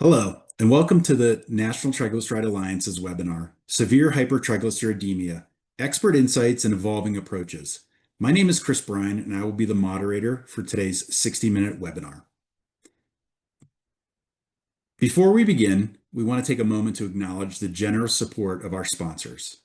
Hello, and welcome to the National Triglyceride Alliance's webinar, Severe Hypertriglyceridemia, Expert Insights and Evolving Approaches. My name is Chris Bryan, and I will be the moderator for today's 60-minute webinar. Before we begin, we want to take a moment to acknowledge the generous support of our sponsors.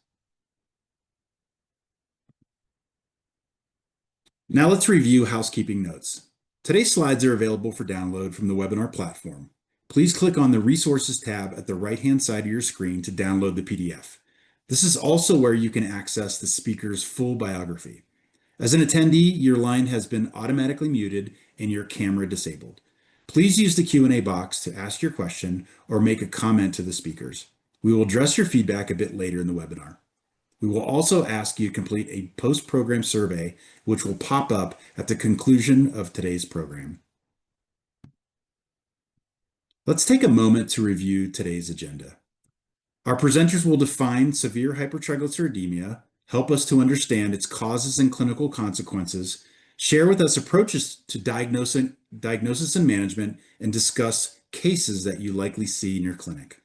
Now let's review housekeeping notes. Today's slides are available for download from the webinar platform. Please click on the Resources tab at the right-hand side of your screen to download the PDF. This is also where you can access the speaker's full biography. As an attendee, your line has been automatically muted and your camera disabled. Please use the Q&A box to ask your question or make a comment to the speakers. We will address your feedback a bit later in the webinar. We will also ask you to complete a post-program survey, which will pop up at the conclusion of today's program. Let's take a moment to review today's agenda. Our presenters will define severe hypertriglyceridemia, help us to understand its causes and clinical consequences, share with us approaches to diagnosis and management, and discuss cases that you likely see in your clinic.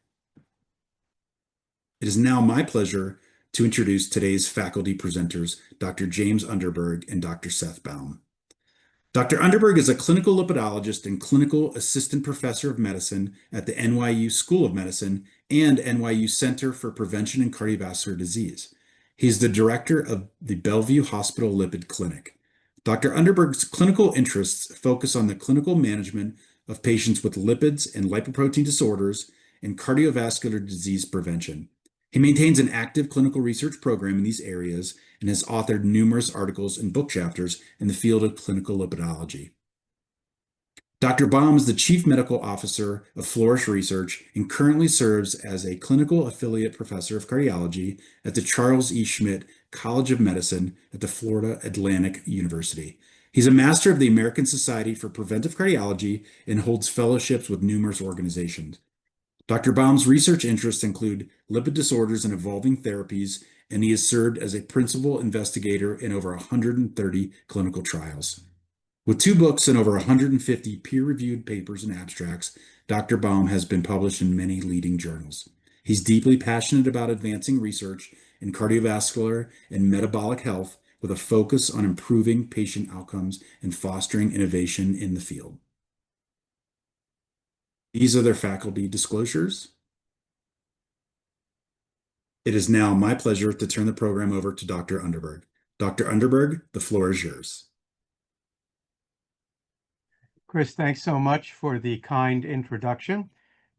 It is now my pleasure to introduce today's faculty presenters, Dr. James Underberg and Dr. Seth Baum. Dr. Underberg is a clinical lipidologist and clinical assistant professor of medicine at the NYU School of Medicine and NYU Center for Prevention and Cardiovascular Disease. He is the director of the Bellevue Hospital Lipid Clinic. Dr. Underberg's clinical interests focus on the clinical management of patients with lipids and lipoprotein disorders and cardiovascular disease prevention. He maintains an active clinical research program in these areas and has authored numerous articles and book chapters in the field of clinical lipidology. Dr. Baum is the Chief Medical Officer of Flourish Research and currently serves as a clinical affiliate professor of cardiology at the Charles E. Schmidt College of Medicine at the Florida Atlantic University. He's a master of the American Society for Preventive Cardiology and holds fellowships with numerous organizations. Dr. Baum's research interests include lipid disorders and evolving therapies, and he has served as a principal investigator in over 130 clinical trials. With 2 books and over 150 peer-reviewed papers and abstracts, Dr. Baum has been published in many leading journals. He's deeply passionate about advancing research in cardiovascular and metabolic health with a focus on improving patient outcomes and fostering innovation in the field. These are their faculty disclosures. It is now my pleasure to turn the program over to Dr. Underberg. Dr. Underberg, the floor is yours. Chris, thanks so much for the kind introduction,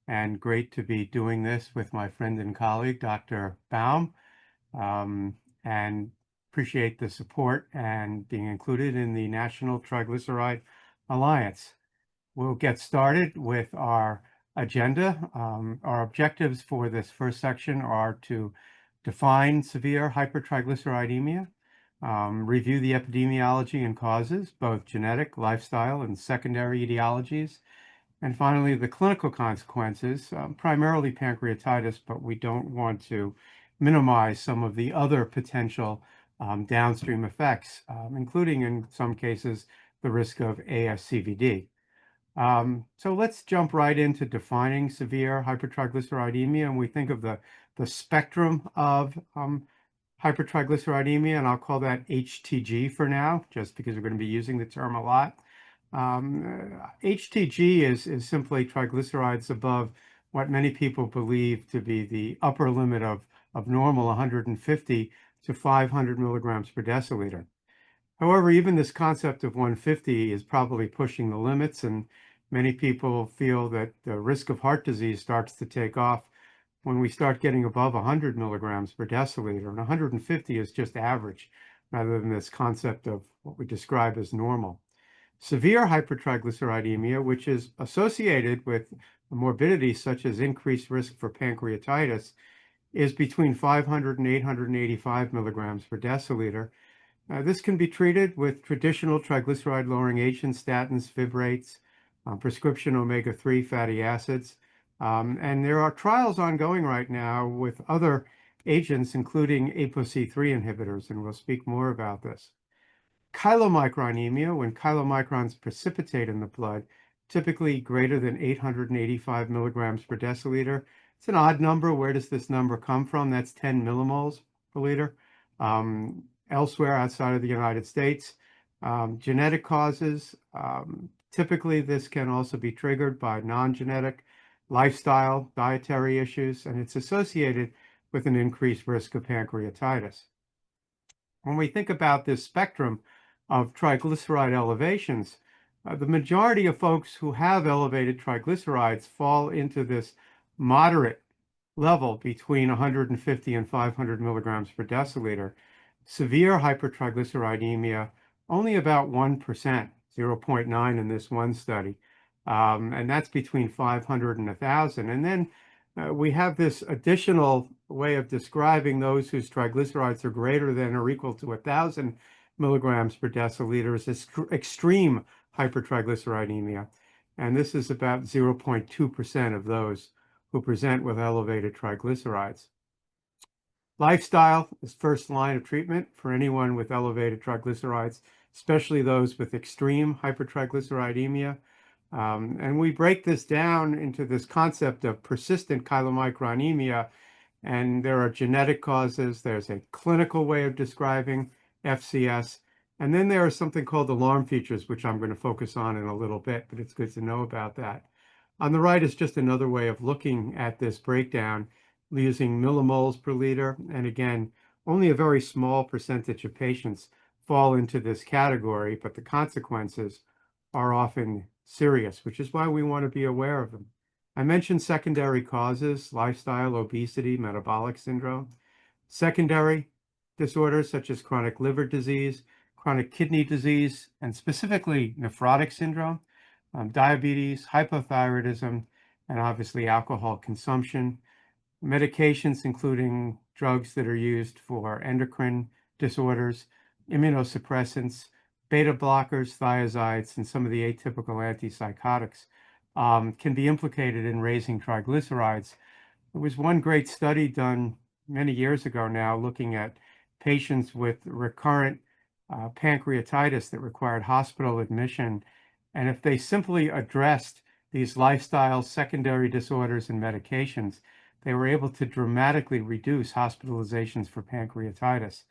and great to be doing this with my friend and colleague, Dr. Baum, and appreciate the support and being included in the National Triglyceride Alliance. We'll get started with our agenda. Our objectives for this first section are to define severe hypertriglyceridemia, review the epidemiology and causes, both genetic, lifestyle, and secondary etiologies, and finally the clinical consequences, primarily pancreatitis, but we don't want to minimize some of the other potential downstream effects, including in some cases the risk of ASCVD. So let's jump right into defining severe hypertriglyceridemia, and we think of the spectrum of hypertriglyceridemia, and I'll call that HTG for now, just because we're going to be using the term a lot. HTG is simply triglycerides above what many people believe to be the upper limit of normal, 150 to 500 milligrams per deciliter. However, even this concept of 150 is probably pushing the limits, and many people feel that the risk of heart disease starts to take off when we start getting above 100 milligrams per deciliter, and 150 is just average, rather than this concept of what we describe as normal. Severe hypertriglyceridemia, which is associated with morbidity such as increased risk for pancreatitis, is between 500 and 885 milligrams per deciliter. This can be treated with traditional triglyceride-lowering agents, statins, fibrates, prescription omega-3 fatty acids. And there are trials ongoing right now with other agents, including ApoC3 inhibitors, and we'll speak more about this. Chylomicronemia, when chylomicrons precipitate in the blood, typically greater than 885 milligrams per deciliter. It's an odd number. Where does this number come from? That's 10 millimoles per liter. Elsewhere outside of the United States, genetic causes, typically this can also be triggered by non-genetic lifestyle, dietary issues, and it's associated with an increased risk of pancreatitis. When we think about this spectrum of triglyceride elevations, the majority of folks who have elevated triglycerides fall into this moderate level between 150 and 500 milligrams per deciliter. Severe hypertriglyceridemia, only about 1%, 0.9 in this one study. And that's between 500 and 1,000. And then we have this additional way of describing those whose triglycerides are greater than or equal to 1,000 milligrams per deciliter as extreme hypertriglyceridemia. And this is about 0.2% of those who present with elevated triglycerides. Lifestyle is first line of treatment for anyone with elevated triglycerides, especially those with extreme hypertriglyceridemia. And we break this down into this concept of persistent chylomicronemia, and there are genetic causes. There's a clinical way of describing FCS, and then there is something called alarm features, which I'm going to focus on in a little bit, but it's good to know about that. On the right is just another way of looking at this breakdown using millimoles per liter, and again, only a very small percentage of patients fall into this category, but the consequences are often serious, which is why we want to be aware of them. I mentioned secondary causes: lifestyle, obesity, metabolic syndrome. Secondary disorders such as chronic liver disease, chronic kidney disease, and specifically nephrotic syndrome, diabetes, hypothyroidism, and obviously alcohol consumption. Medications, including drugs that are used for endocrine disorders, immunosuppressants, beta blockers, thiazides, and some of the atypical antipsychotics can be implicated in raising triglycerides. There was one great study done many years ago now looking at patients with recurrent pancreatitis that required hospital admission. And if they simply addressed these lifestyle secondary disorders and medications, they were able to dramatically reduce hospitalizations for pancreatitis.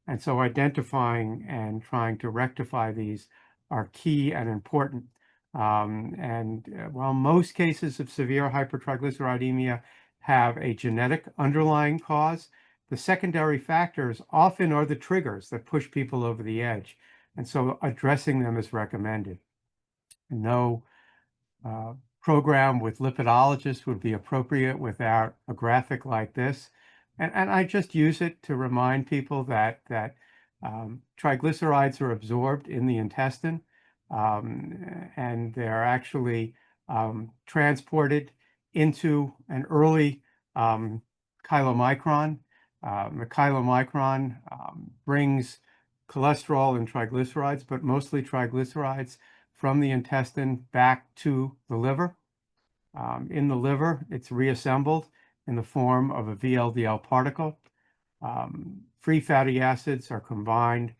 And so identifying and trying to rectify these are key and important. While most cases of severe hypertriglyceridemia have a genetic underlying cause, the secondary factors often are the triggers that push people over the edge. And so addressing them is recommended. No program with lipidologists would be appropriate without a graphic like this. And I just use it to remind people that triglycerides are absorbed in the intestine, and they're actually transported into an early chylomicron. The chylomicron brings cholesterol and triglycerides, but mostly triglycerides, from the intestine back to the liver. In the liver, it's reassembled in the form of a VLDL particle. Free fatty acids are combined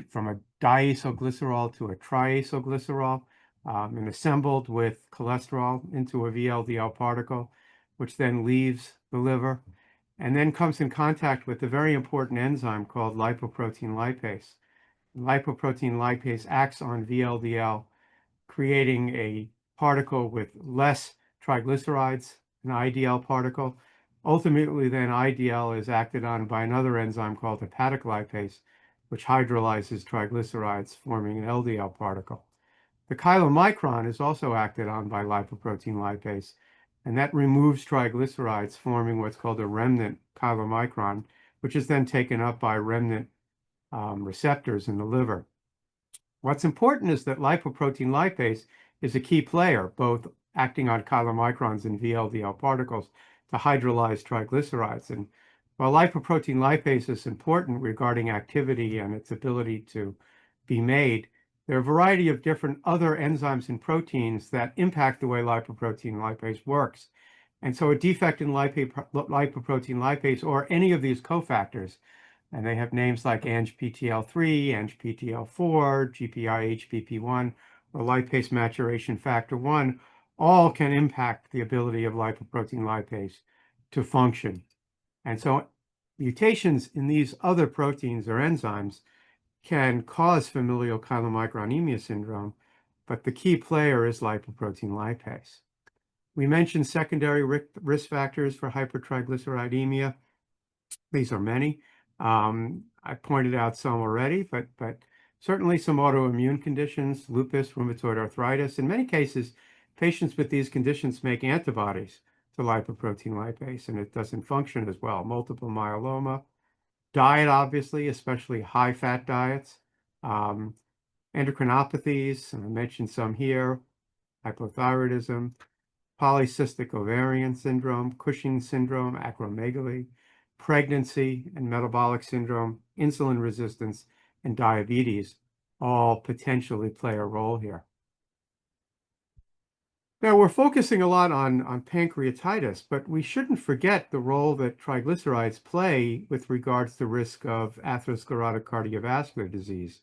from a diacylglycerol to a triacylglycerol and assembled with cholesterol into a VLDL particle, which then leaves the liver and then comes in contact with the very important enzyme called lipoprotein lipase. Lipoprotein lipase acts on VLDL, creating a particle with less triglycerides, an IDL particle. Ultimately, then IDL is acted on by another enzyme called hepatic lipase, which hydrolyzes triglycerides, forming an LDL particle. The chylomicron is also acted on by lipoprotein lipase, and that removes triglycerides, forming what's called a remnant chylomicron, which is then taken up by remnant receptors in the liver. What's important is that lipoprotein lipase is a key player, both acting on chylomicrons and VLDL particles to hydrolyze triglycerides. And while lipoprotein lipase is important regarding activity and its ability to be made, there are a variety of different other enzymes and proteins that impact the way lipoprotein lipase works. And so a defect in lipoprotein lipase or any of these cofactors, and they have names like ANGPTL3, ANGPTL4, GPI-HBP1, or lipase maturation factor 1, all can impact the ability of lipoprotein lipase to function. And so mutations in these other proteins or enzymes can cause familial chylomicronemia syndrome, but the key player is lipoprotein lipase. We mentioned secondary risk factors for hypertriglyceridemia. These are many. I pointed out some already, but certainly some autoimmune conditions, lupus, rheumatoid arthritis. In many cases, patients with these conditions make antibodies to lipoprotein lipase, and it doesn't function as well. Multiple myeloma, diet, obviously, especially high-fat diets, endocrinopathies, and I mentioned some here, hypothyroidism, polycystic ovarian syndrome, Cushing's syndrome, acromegaly, pregnancy and metabolic syndrome, insulin resistance, and diabetes all potentially play a role here. Now, we're focusing a lot on pancreatitis, but we shouldn't forget the role that triglycerides play with regards to risk of atherosclerotic cardiovascular disease.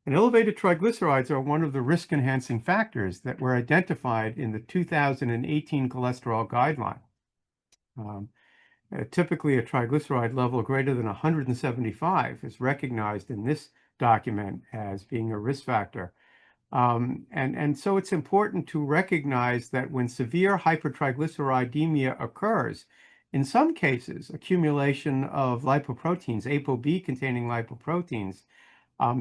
And elevated triglycerides are one of the risk-enhancing factors that were identified in the 2018 cholesterol guideline. Typically, a triglyceride level greater than 175 is recognized in this document as being a risk factor. And so it's important to recognize that when severe hypertriglyceridemia occurs, in some cases, accumulation of lipoproteins, ApoB containing lipoproteins,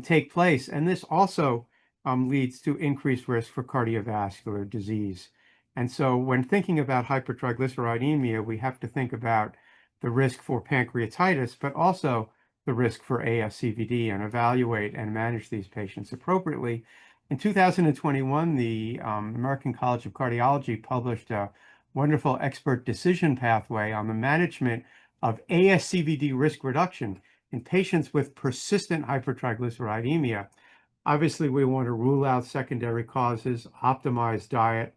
take place. And this also leads to increased risk for cardiovascular disease. And so when thinking about hypertriglyceridemia, we have to think about the risk for pancreatitis, but also the risk for ASCVD, and evaluate and manage these patients appropriately. In 2021, the American College of Cardiology published a wonderful expert decision pathway on the management of ASCVD risk reduction in patients with persistent hypertriglyceridemia. Obviously, we want to rule out secondary causes, optimize diet.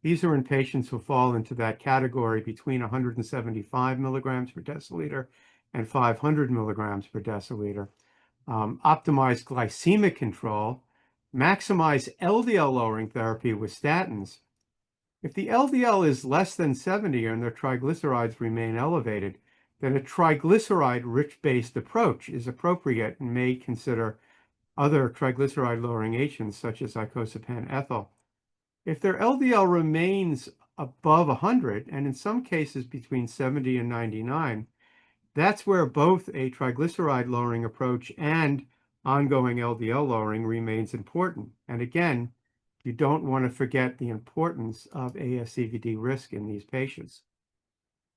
These are in patients who fall into that category between 175 milligrams per deciliter and 500 milligrams per deciliter. Optimize glycemic control, maximize LDL lowering therapy with statins. If the LDL is less than 70 and their triglycerides remain elevated, then a triglyceride-rich-based approach is appropriate and may consider other triglyceride-lowering agents such as icosapent ethyl. If their LDL remains above 100, and in some cases between 70 and 99, that's where both a triglyceride-lowering approach and ongoing LDL lowering remains important. And again, you don't want to forget the importance of ASCVD risk in these patients.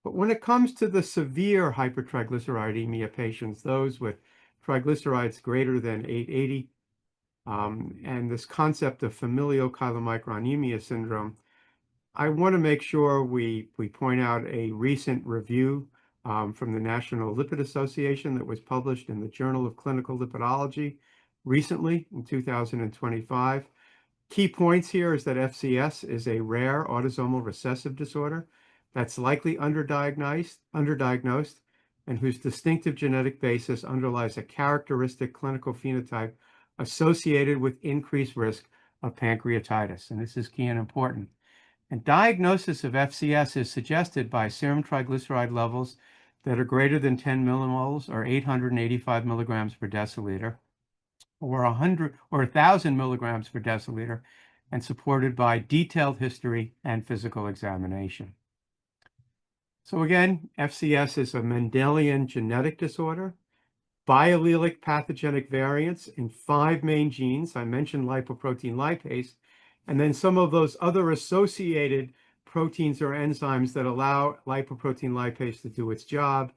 But when it comes to the severe hypertriglyceridemia patients, those with triglycerides greater than 880, and this concept of familial chylomicronemia syndrome, I want to make sure we point out a recent review from the National Lipid Association that was published in the Journal of Clinical Lipidology recently in 2025. Key points here is that FCS is a rare autosomal recessive disorder that's likely underdiagnosed, and whose distinctive genetic basis underlies a characteristic clinical phenotype associated with increased risk of pancreatitis. And this is key and important. And diagnosis of FCS is suggested by serum triglyceride levels that are greater than 10 millimoles or 885 milligrams per deciliter, or 100 or 1,000 milligrams per deciliter, and supported by detailed history and physical examination. So again, FCS is a Mendelian genetic disorder, biallelic pathogenic variants in 5 main genes. I mentioned lipoprotein lipase, and then some of those other associated proteins or enzymes that allow lipoprotein lipase to do its job: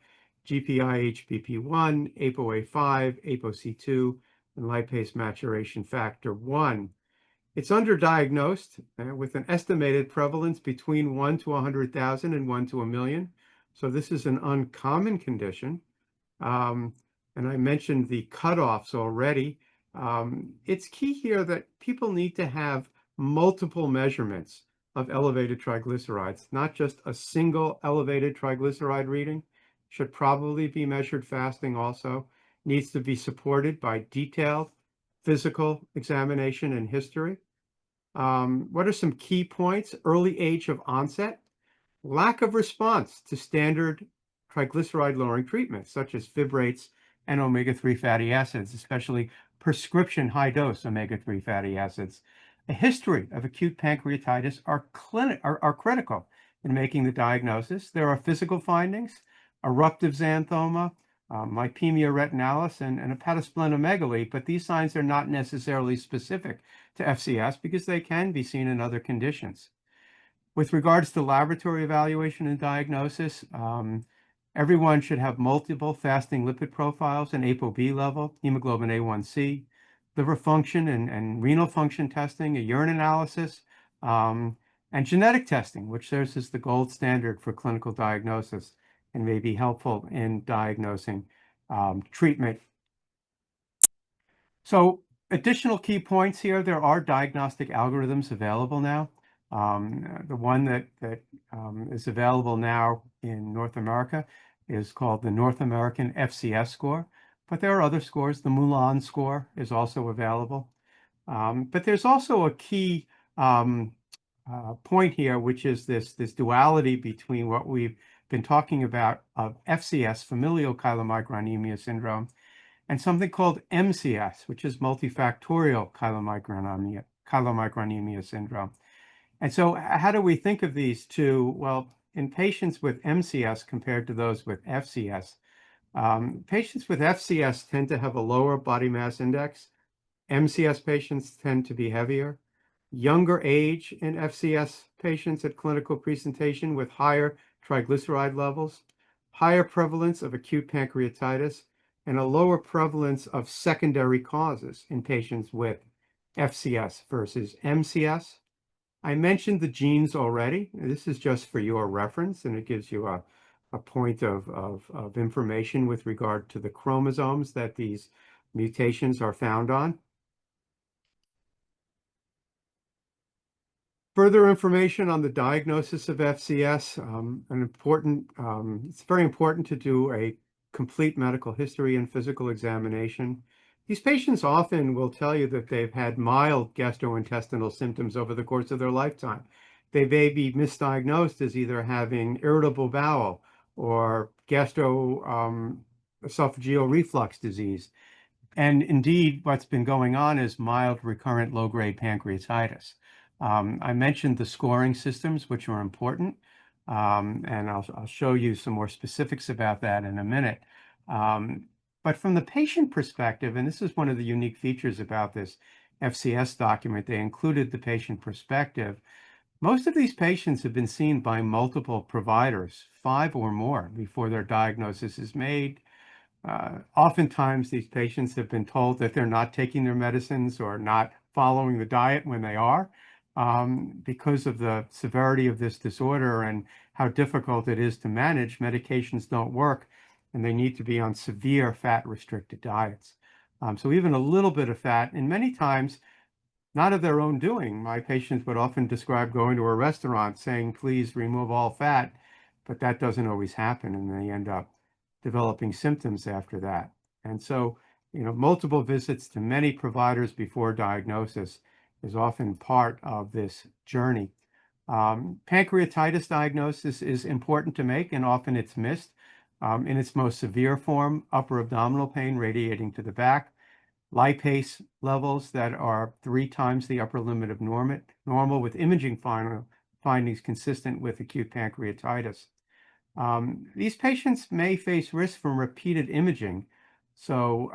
GPIHBP1, ApoA5, ApoC2, and lipase maturation factor 1. It's underdiagnosed with an estimated prevalence between 1 to 100,000 and 1 to 1 million. So this is an uncommon condition. And I mentioned the cutoffs already. It's key here that people need to have multiple measurements of elevated triglycerides, not just a single elevated triglyceride reading. Should probably be measured fasting also. Needs to be supported by detailed physical examination and history. What are some key points? Early age of onset, lack of response to standard triglyceride-lowering treatments, such as fibrates and omega-3 fatty acids, especially prescription high-dose omega-3 fatty acids. A history of acute pancreatitis are critical in making the diagnosis. There are physical findings, eruptive xanthoma, lipemia retinalis, and hepatosplenomegaly, but these signs are not necessarily specific to FCS because they can be seen in other conditions. With regards to laboratory evaluation and diagnosis, everyone should have multiple fasting lipid profiles, an ApoB level, hemoglobin A1C, liver function and renal function testing, a urine analysis, and genetic testing, which serves as the gold standard for clinical diagnosis and may be helpful in diagnosing treatment. So additional key points here, there are diagnostic algorithms available now. The one that is available now in North America is called the North American FCS score, but there are other scores. The Mulan score is also available. But there's also a key point here, which is this duality between what we've been talking about of FCS, familial chylomicronemia syndrome, and something called MCS, which is multifactorial chylomicronemia syndrome. And so how do we think of these two? Well, in patients with MCS compared to those with FCS, patients with FCS tend to have a lower body mass index. MCS patients tend to be heavier. Younger age in FCS patients at clinical presentation with higher triglyceride levels, higher prevalence of acute pancreatitis, and a lower prevalence of secondary causes in patients with FCS versus MCS. I mentioned the genes already. This is just for your reference, and it gives you a point of information with regard to the chromosomes that these mutations are found on. Further information on the diagnosis of FCS, it's very important to do a complete medical history and physical examination. These patients often will tell you that they've had mild gastrointestinal symptoms over the course of their lifetime. They may be misdiagnosed as either having irritable bowel or gastroesophageal reflux disease. And indeed, what's been going on is mild recurrent low-grade pancreatitis. I mentioned the scoring systems, which are important, and I'll show you some more specifics about that in a minute. But from the patient perspective, and this is one of the unique features about this FCS document, they included the patient perspective. Most of these patients have been seen by multiple providers, 5 or more, before their diagnosis is made. Oftentimes, these patients have been told that they're not taking their medicines or not following the diet when they are, because of the severity of this disorder and how difficult it is to manage. Medications don't work, and they need to be on severe fat-restricted diets. So even a little bit of fat, and many times, not of their own doing. My patients would often describe going to a restaurant saying, please remove all fat, but that doesn't always happen, and they end up developing symptoms after that. And so, multiple visits to many providers before diagnosis is often part of this journey. Pancreatitis diagnosis is important to make, and often it's missed. In its most severe form, upper abdominal pain radiating to the back, lipase levels that are 3 times the upper limit of normal with imaging findings consistent with acute pancreatitis. These patients may face risk from repeated imaging, so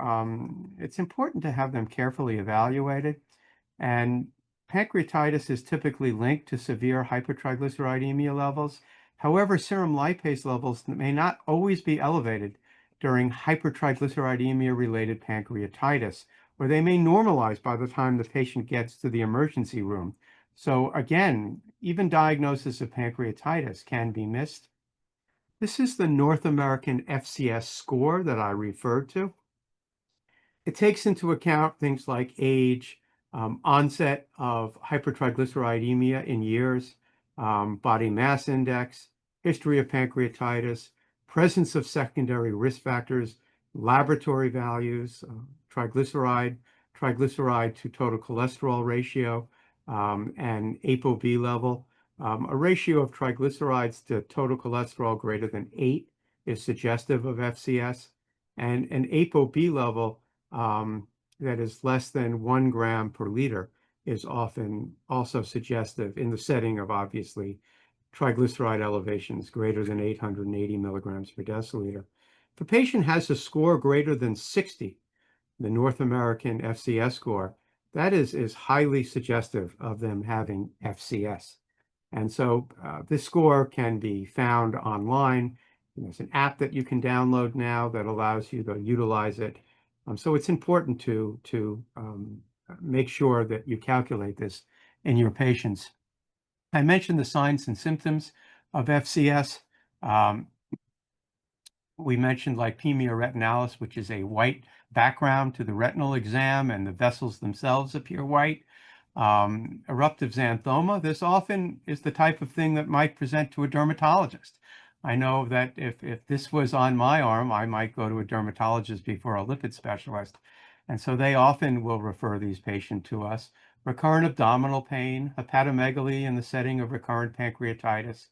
it's important to have them carefully evaluated. And pancreatitis is typically linked to severe hypertriglyceridemia levels. However, serum lipase levels may not always be elevated during hypertriglyceridemia-related pancreatitis, or they may normalize by the time the patient gets to the emergency room. So again, even diagnosis of pancreatitis can be missed. This is the North American FCS score that I referred to. It takes into account things like age, onset of hypertriglyceridemia in years, body mass index, history of pancreatitis, presence of secondary risk factors, laboratory values, triglyceride to total cholesterol ratio, and ApoB level. A ratio of triglycerides to total cholesterol greater than 8 is suggestive of FCS, and an ApoB level that is less than 1 gram per liter is often also suggestive in the setting of, obviously, triglyceride elevations greater than 880 milligrams per deciliter. If a patient has a score greater than 60, the North American FCS score, that is highly suggestive of them having FCS. And so this score can be found online. There's an app that you can download now that allows you to utilize it. So it's important to make sure that you calculate this in your patients. I mentioned the signs and symptoms of FCS. We mentioned lipemia retinalis, which is a white background to the retinal exam, and the vessels themselves appear white. Eruptive xanthoma, this often is the type of thing that might present to a dermatologist. I know that if this was on my arm, I might go to a dermatologist before a lipid specialist. And so they often will refer these patients to us. Recurrent abdominal pain, hepatomegaly in the setting of recurrent pancreatitis,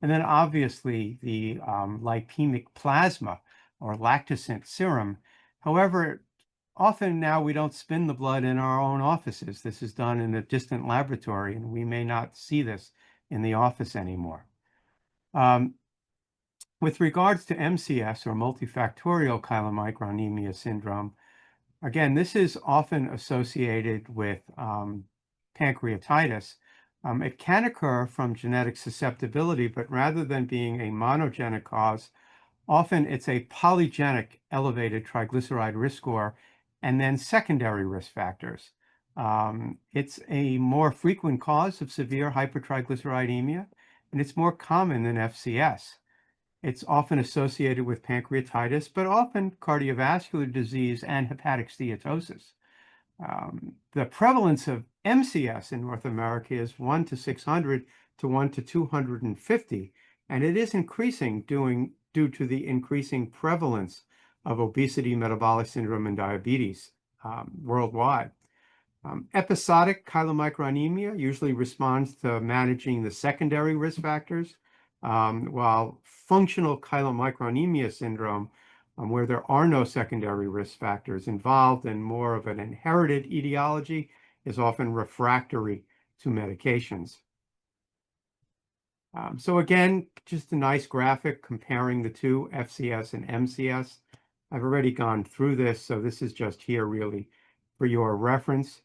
and then obviously the lipemic plasma or lactocent serum. However, often now we don't spin the blood in our own offices. This is done in a distant laboratory, and we may not see this in the office anymore. With regards to MCS, or multifactorial chylomicronemia syndrome, again, this is often associated with pancreatitis. It can occur from genetic susceptibility, but rather than being a monogenic cause, often it's a polygenic elevated triglyceride risk score and then secondary risk factors. It's a more frequent cause of severe hypertriglyceridemia, and it's more common than FCS. It's often associated with pancreatitis, but often cardiovascular disease and hepatic steatosis. The prevalence of MCS in North America is 1 to 600 to 1 to 250, and it is increasing due to the increasing prevalence of obesity, metabolic syndrome, and diabetes worldwide. Episodic chylomicronemia usually responds to managing the secondary risk factors, while functional chylomicronemia syndrome, where there are no secondary risk factors involved and more of an inherited etiology, is often refractory to medications. So again, just a nice graphic comparing the two, FCS and MCS. I've already gone through this, so this is just here really for your reference.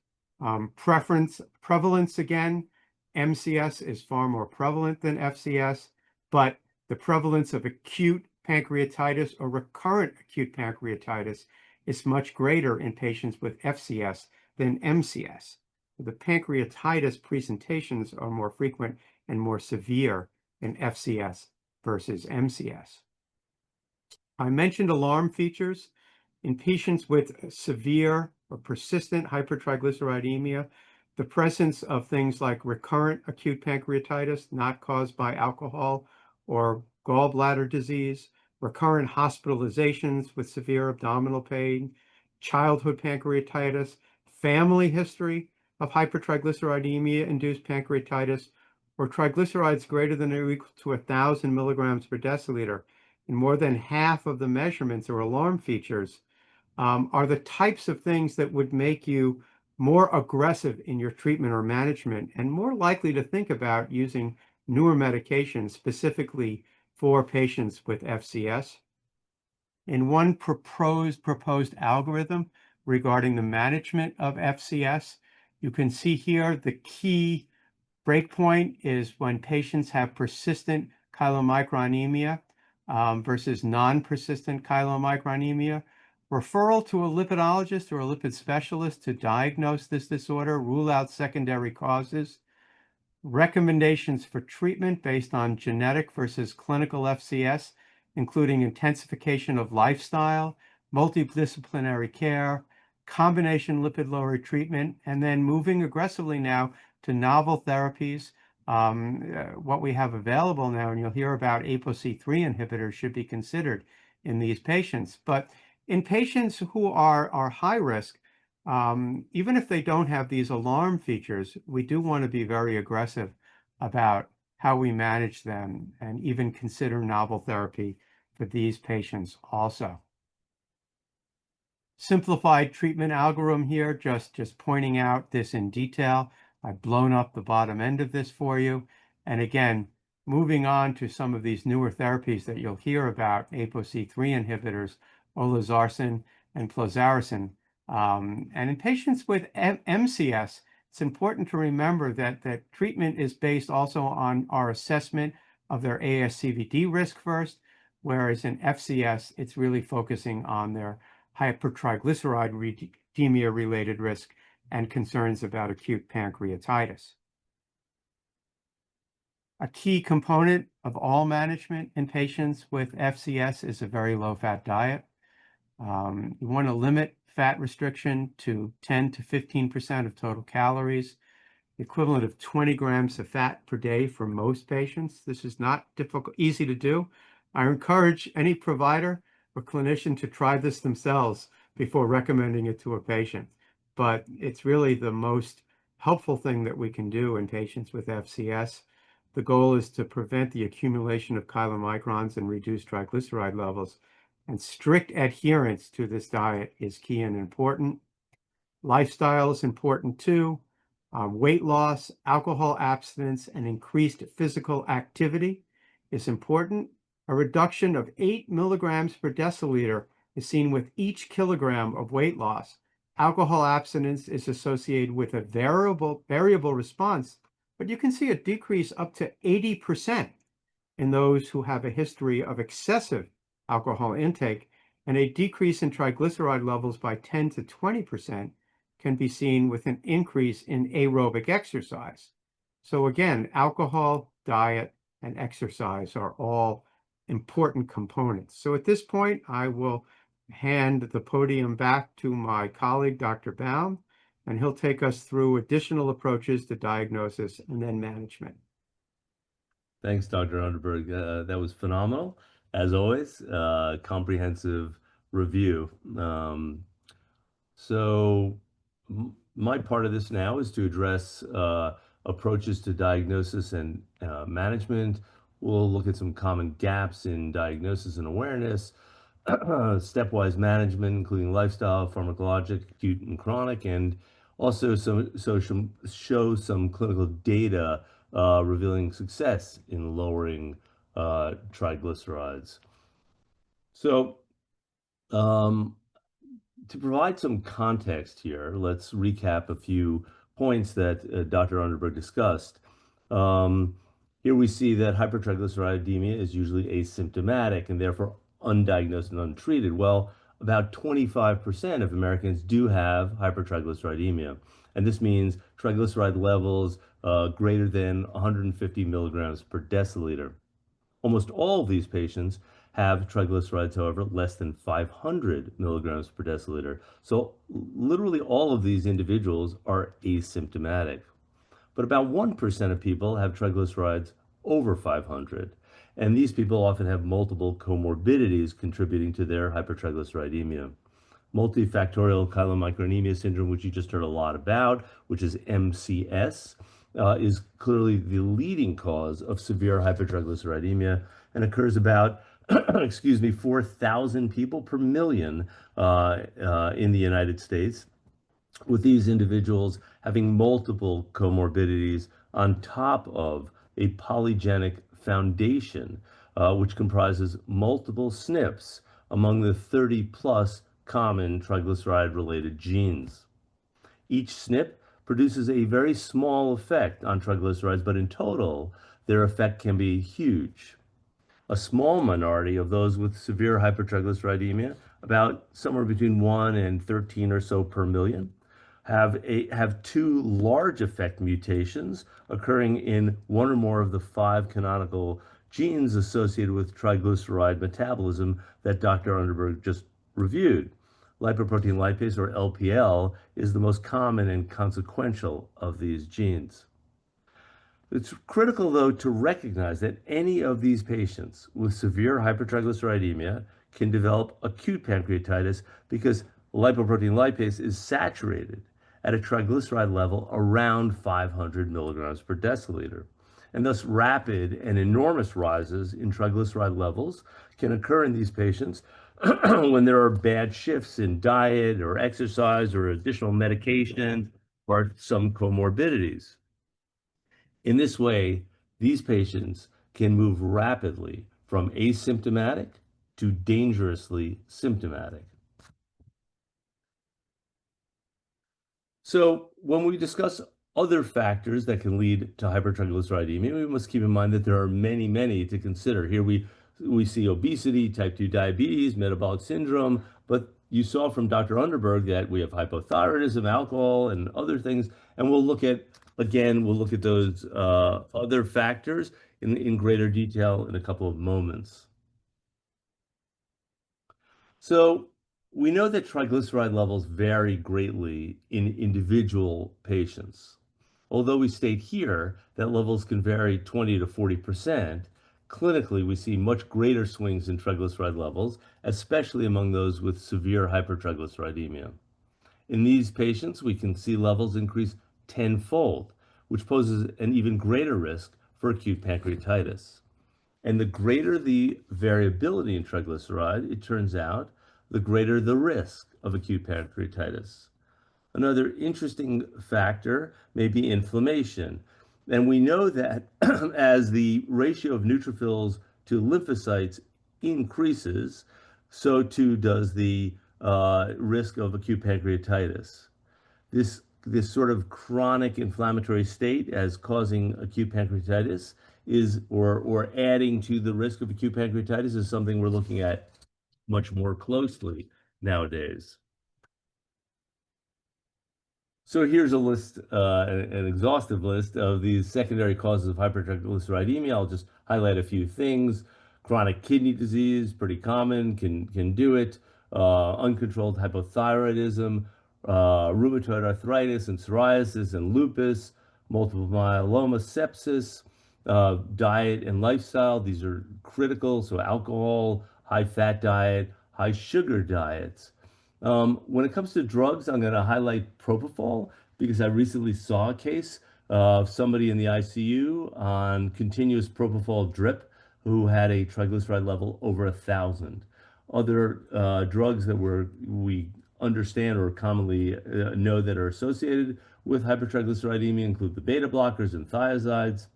Prevalence again, MCS is far more prevalent than FCS, but the prevalence of acute pancreatitis or recurrent acute pancreatitis is much greater in patients with FCS than MCS. The pancreatitis presentations are more frequent and more severe in FCS versus MCS. I mentioned alarm features. In patients with severe or persistent hypertriglyceridemia, the presence of things like recurrent acute pancreatitis not caused by alcohol or gallbladder disease, recurrent hospitalizations with severe abdominal pain, childhood pancreatitis, family history of hypertriglyceridemia-induced pancreatitis, or triglycerides greater than or equal to 1,000 milligrams per deciliter, and more than half of the measurements or alarm features are the types of things that would make you more aggressive in your treatment or management and more likely to think about using newer medications specifically for patients with FCS. In one proposed algorithm regarding the management of FCS, you can see here the key breakpoint is when patients have persistent chylomicronemia versus non-persistent chylomicronemia. Referral to a lipidologist or a lipid specialist to diagnose this disorder, rule out secondary causes. Recommendations for treatment based on genetic versus clinical FCS, including intensification of lifestyle, multidisciplinary care, combination lipid-lowering treatment, and then moving aggressively now to novel therapies. What we have available now, and you'll hear about ApoC3 inhibitors, should be considered in these patients. But in patients who are high risk, even if they don't have these alarm features, we do want to be very aggressive about how we manage them and even consider novel therapy for these patients also. Simplified treatment algorithm here, just pointing out this in detail. I've blown up the bottom end of this for you. And again, moving on to some of these newer therapies that you'll hear about, ApoC3 inhibitors, olezarsen and plozarsen. And in patients with MCS, it's important to remember that treatment is based also on our assessment of their ASCVD risk first, whereas in FCS, it's really focusing on their hypertriglyceridemia related risk and concerns about acute pancreatitis. A key component of all management in patients with FCS is a very low-fat diet. You want to limit fat restriction to 10 to 15% of total calories, the equivalent of 20 grams of fat per day for most patients. This is not easy to do. I encourage any provider or clinician to try this themselves before recommending it to a patient. But it's really the most helpful thing that we can do in patients with FCS. The goal is to prevent the accumulation of chylomicrons and reduce triglyceride levels. And strict adherence to this diet is key and important. Lifestyle is important too. Weight loss, alcohol abstinence, and increased physical activity is important. A reduction of 8 milligrams per deciliter is seen with each kilogram of weight loss. Alcohol abstinence is associated with a variable response, but you can see a decrease up to 80% in those who have a history of excessive alcohol intake, and a decrease in triglyceride levels by 10 to 20% can be seen with an increase in aerobic exercise. So again, alcohol, diet, and exercise are all important components. So at this point, I will hand the podium back to my colleague, Dr. Baum, and he'll take us through additional approaches to diagnosis and then management. Thanks, Dr. Underberg. That was phenomenal, as always. Comprehensive review. My part of this now is to address approaches to diagnosis and management. We'll look at some common gaps in diagnosis and awareness, stepwise management, including lifestyle, pharmacologic, acute and chronic, and also show some clinical data revealing success in lowering triglycerides. So to provide some context here, let's recap a few points that Dr. Underberg discussed. Here we see that hypertriglyceridemia is usually asymptomatic and therefore undiagnosed and untreated. Well, about 25% of Americans do have hypertriglyceridemia, and this means triglyceride levels greater than 150 milligrams per deciliter. Almost all of these patients have triglycerides, however, less than 500 milligrams per deciliter. So literally all of these individuals are asymptomatic. But about 1% of people have triglycerides over 500. And these people often have multiple comorbidities contributing to their hypertriglyceridemia. Multifactorial chylomicronemia syndrome, which you just heard a lot about, which is MCS, is clearly the leading cause of severe hypertriglyceridemia and occurs about 4,000 people per million in the United States, with these individuals having multiple comorbidities on top of a polygenic foundation, which comprises multiple SNPs among the 30 plus common triglyceride-related genes. Each SNP produces a very small effect on triglycerides, but in total, their effect can be huge. A small minority of those with severe hypertriglyceridemia, about somewhere between 1 and 13 or so per million, have two large effect mutations occurring in one or more of the 5 canonical genes associated with triglyceride metabolism that Dr. Underberg just reviewed. Lipoprotein lipase, or LPL, is the most common and consequential of these genes. It's critical, though, to recognize that any of these patients with severe hypertriglyceridemia can develop acute pancreatitis because lipoprotein lipase is saturated at a triglyceride level around 500 milligrams per deciliter. And thus rapid and enormous rises in triglyceride levels can occur in these patients when there are bad shifts in diet or exercise or additional medication or some comorbidities. In this way, these patients can move rapidly from asymptomatic to dangerously symptomatic. So when we discuss other factors that can lead to hypertriglyceridemia, we must keep in mind that there are many, many to consider. Here we see obesity, type 2 diabetes, metabolic syndrome, but you saw from Dr. Underberg that we have hypothyroidism, alcohol, and other things, and we'll look at those other factors in greater detail in a couple of moments. So we know that triglyceride levels vary greatly in individual patients. Although we state here that levels can vary 20 to 40%, clinically we see much greater swings in triglyceride levels, especially among those with severe hypertriglyceridemia. In these patients, we can see levels increase tenfold, which poses an even greater risk for acute pancreatitis. And the greater the variability in triglyceride, it turns out, the greater the risk of acute pancreatitis. Another interesting factor may be inflammation. And we know that as the ratio of neutrophils to lymphocytes increases, so too does the risk of acute pancreatitis. This sort of chronic inflammatory state as causing acute pancreatitis or adding to the risk of acute pancreatitis is something we're looking at much more closely nowadays. So here's a list, an exhaustive list of these secondary causes of hypertriglyceridemia. I'll just highlight a few things. Chronic kidney disease, pretty common, can do it. Uncontrolled hypothyroidism, rheumatoid arthritis and psoriasis and lupus, multiple myeloma, sepsis, diet and lifestyle. These are critical. So alcohol, high fat diet, high sugar diets. When it comes to drugs, I'm going to highlight propofol because I recently saw a case of somebody in the ICU on continuous propofol drip who had a triglyceride level over 1,000. Other drugs that we understand or commonly know that are associated with hypertriglyceridemia include the beta blockers and thiazides.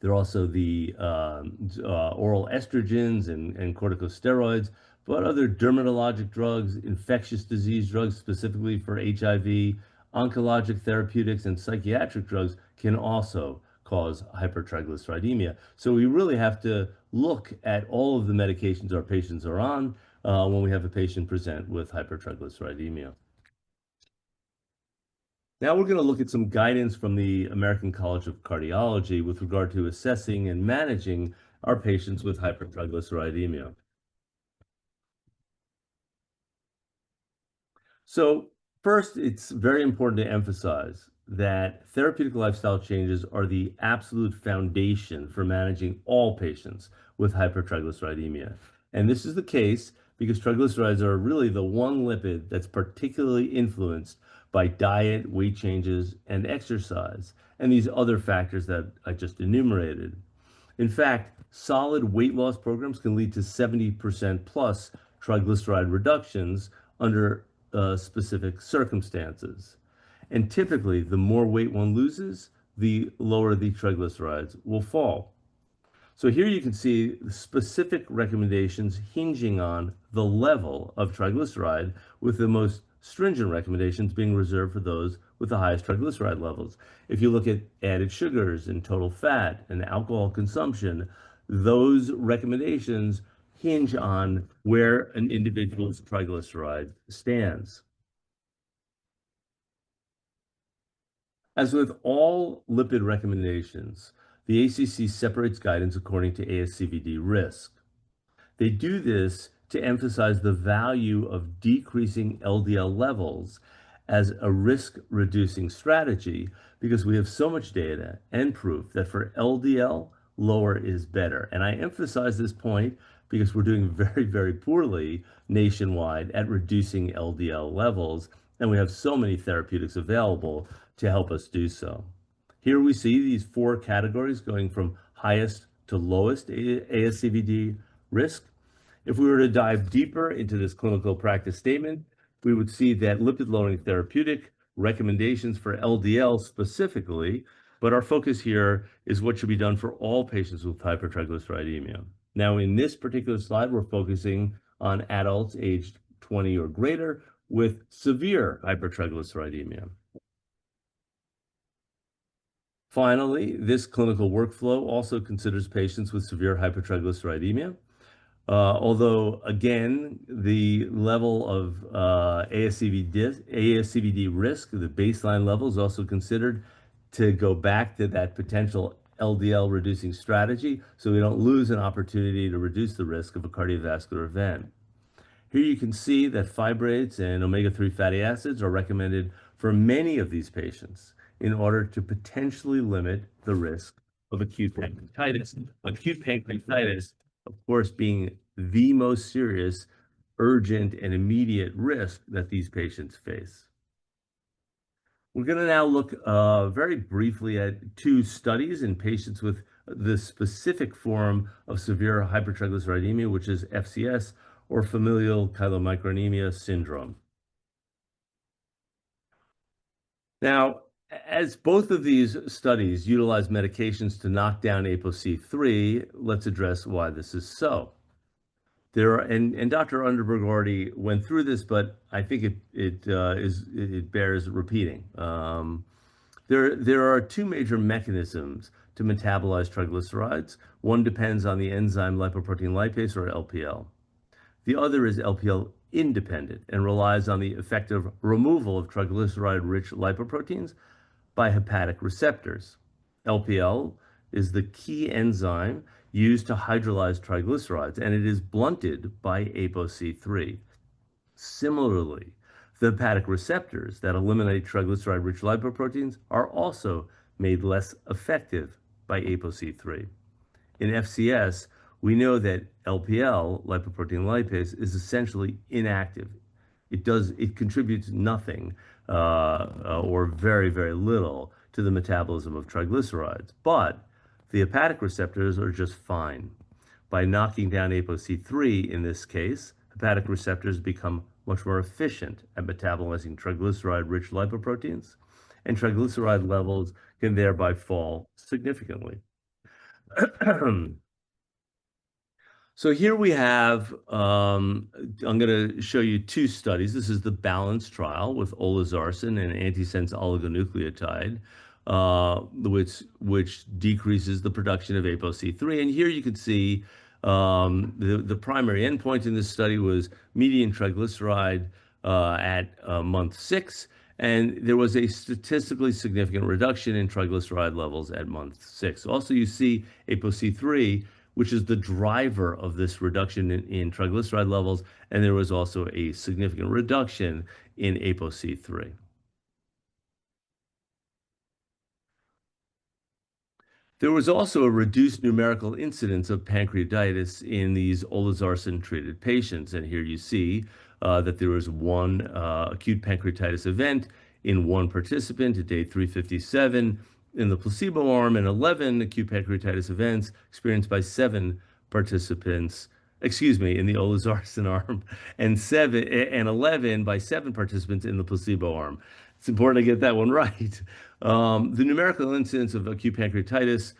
There are also the oral estrogens and corticosteroids, but other dermatologic drugs, infectious disease drugs, specifically for HIV, oncologic therapeutics, and psychiatric drugs can also cause hypertriglyceridemia. So we really have to look at all of the medications our patients are on when we have a patient present with hypertriglyceridemia. Now we're going to look at some guidance from the American College of Cardiology with regard to assessing and managing our patients with hypertriglyceridemia. So first, it's very important to emphasize that therapeutic lifestyle changes are the absolute foundation for managing all patients with hypertriglyceridemia. And this is the case because triglycerides are really the one lipid that's particularly influenced by diet, weight changes, and exercise, and these other factors that I just enumerated. In fact, solid weight loss programs can lead to 70% plus triglyceride reductions under specific circumstances. And typically, the more weight one loses, the lower the triglycerides will fall. So here you can see the specific recommendations hinging on the level of triglyceride, with the most stringent recommendations being reserved for those with the highest triglyceride levels. If you look at added sugars and total fat and alcohol consumption, those recommendations hinge on where an individual's triglyceride stands. As with all lipid recommendations, the ACC separates guidance according to ASCVD risk. They do this to emphasize the value of decreasing LDL levels as a risk-reducing strategy because we have so much data and proof that for LDL lower is better. And I emphasize this point because we're doing very, very poorly nationwide at reducing LDL levels, and we have so many therapeutics available to help us do so. Here we see these 4 categories going from highest to lowest ASCVD risk. If we were to dive deeper into this clinical practice statement, we would see that lipid-lowering therapeutic recommendations for LDL specifically, but our focus here is what should be done for all patients with hypertriglyceridemia. Now, in this particular slide, we're focusing on adults aged 20 or greater with severe hypertriglyceridemia. Finally, this clinical workflow also considers patients with severe hypertriglyceridemia. Although, again, the level of ASCVD risk, the baseline level, is also considered to go back to that potential LDL reducing strategy so we don't lose an opportunity to reduce the risk of a cardiovascular event. Here you can see that fibrates and omega-3 fatty acids are recommended for many of these patients in order to potentially limit the risk of acute pancreatitis. Acute pancreatitis, of course, being the most serious, urgent, and immediate risk that these patients face. We're going to now look very briefly at 2 studies in patients with the specific form of severe hypertriglyceridemia, which is FCS, or familial chylomicronemia syndrome. Now, as both of these studies utilize medications to knock down ApoC3, let's address why this is so. And Dr. Underberg already went through this, but I think it bears repeating. There are 2 major mechanisms to metabolize triglycerides. One depends on the enzyme lipoprotein lipase, or LPL. The other is LPL independent and relies on the effective removal of triglyceride-rich lipoproteins by hepatic receptors. LPL is the key enzyme used to hydrolyze triglycerides, and it is blunted by ApoC3. Similarly, the hepatic receptors that eliminate triglyceride-rich lipoproteins are also made less effective by ApoC3. In FCS, we know that LPL, lipoprotein lipase, is essentially inactive. It contributes nothing or very, very little to the metabolism of triglycerides, but the hepatic receptors are just fine. By knocking down ApoC3 in this case, hepatic receptors become much more efficient at metabolizing triglyceride-rich lipoproteins, and triglyceride levels can thereby fall significantly. So here we have, I'm going to show you 2 studies. This is the BALANCE trial with olezarsen and antisense oligonucleotide, which decreases the production of ApoC3. And here you can see the primary endpoint in this study was median triglyceride at month 6, and there was a statistically significant reduction in triglyceride levels at month 6. Also, you see ApoC3, which is the driver of this reduction in triglyceride levels, and there was also a significant reduction in ApoC3. There was also a reduced numerical incidence of pancreatitis in these olezarsen-treated patients, and here you see that there was 1 acute pancreatitis event in 1 participant at day 357 in the placebo arm, and 11 acute pancreatitis events experienced by 7 participants, in the olezarsen arm, and 11 by 7 participants in the placebo arm. It's important to get that one right. The numerical incidence of acute pancreatitis